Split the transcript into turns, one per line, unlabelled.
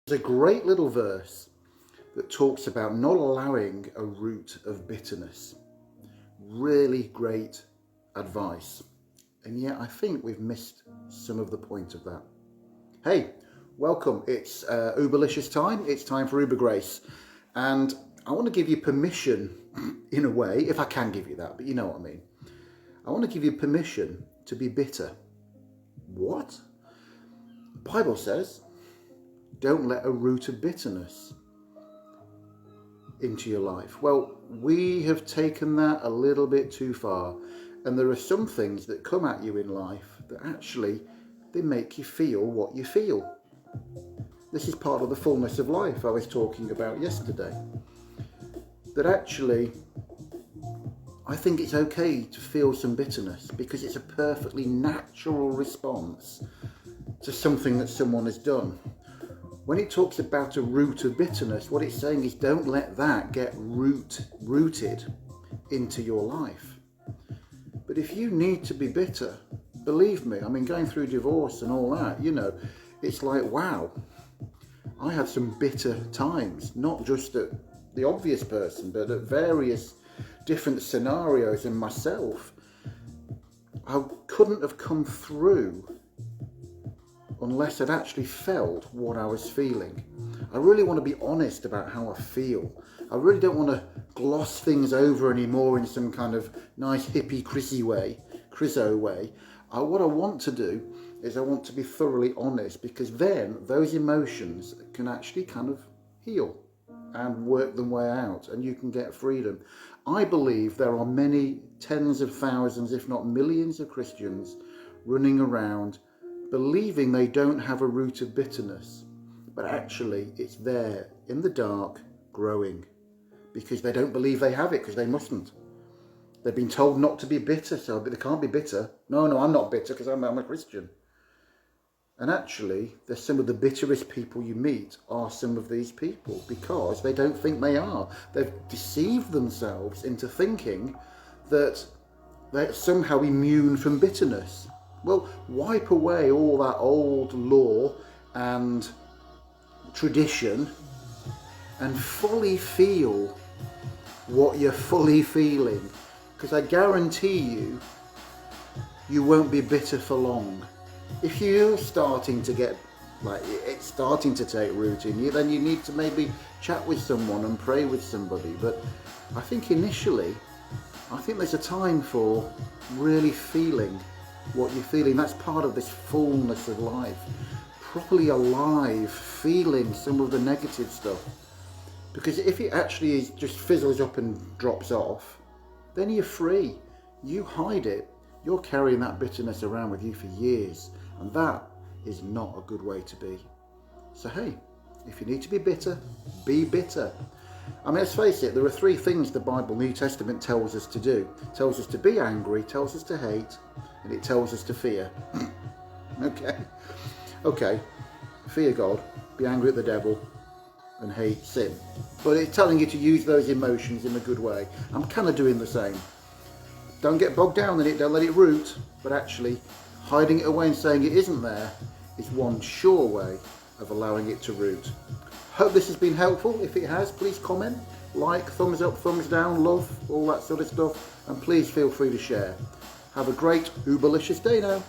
There's a great little verse that talks about not allowing a root of bitterness. Really great advice. And yet I think we've missed some of the point of that. Hey, welcome. It's Uberlicious time. It's time for Uber Grace. And I want to give you permission, in a way, if I can give you that, but you know what I mean. I want to give you permission to be bitter. What? The Bible says, don't let a root of bitterness into your life. Well, we have taken that a little bit too far. And there are some things that come at you in life that actually, they make you feel what you feel. This is part of the fullness of life I was talking about yesterday. That actually, I think it's okay to feel some bitterness because it's a perfectly natural response to something that someone has done. When it talks about a root of bitterness, what it's saying is don't let that get rooted into your life. But if you need to be bitter, believe me, I mean, going through divorce and all that, you know, it's like, wow, I had some bitter times, not just at the obvious person, but at various different scenarios in myself. I couldn't have come through unless I'd actually felt what I was feeling. I really want to be honest about how I feel. I really don't want to gloss things over anymore in some kind of nice hippie Chrissy way, Chriso way. What I want to do is I want to be thoroughly honest, because then those emotions can actually kind of heal and work them way out, and you can get freedom. I believe there are many tens of thousands, if not millions of Christians running around believing they don't have a root of bitterness, but actually it's there in the dark growing because they don't believe they have it, because they mustn't. They've been told not to be bitter, so they can't be bitter. No, I'm not bitter because I'm a Christian. And actually, there's some of the bitterest people you meet are some of these people because they don't think they are. They've deceived themselves into thinking that they're somehow immune from bitterness. Well, wipe away all that old law and tradition and fully feel what you're fully feeling. Because I guarantee you won't be bitter for long. If you're starting to get, like, it's starting to take root in you, then you need to maybe chat with someone and pray with somebody. But I think initially, there's a time for really feeling what you're feeling. That's part of this fullness of life. Properly alive, feeling some of the negative stuff. Because if it actually just fizzles up and drops off, then you're free. You hide it. You're carrying that bitterness around with you for years. And that is not a good way to be. So hey, if you need to be bitter, be bitter. I mean, let's face it, there are three things the Bible, New Testament, tells us to do. It tells us to be angry, tells us to hate, and it tells us to fear. Okay. Fear God, be angry at the devil, and hate sin. But it's telling you to use those emotions in a good way. I'm kind of doing the same. Don't get bogged down in it, don't let it root, but actually hiding it away and saying it isn't there is one sure way of allowing it to root. Hope this has been helpful. If it has, please comment, like, thumbs up, thumbs down, love, all that sort of stuff, and please feel free to share. Have a great Uberlicious day now.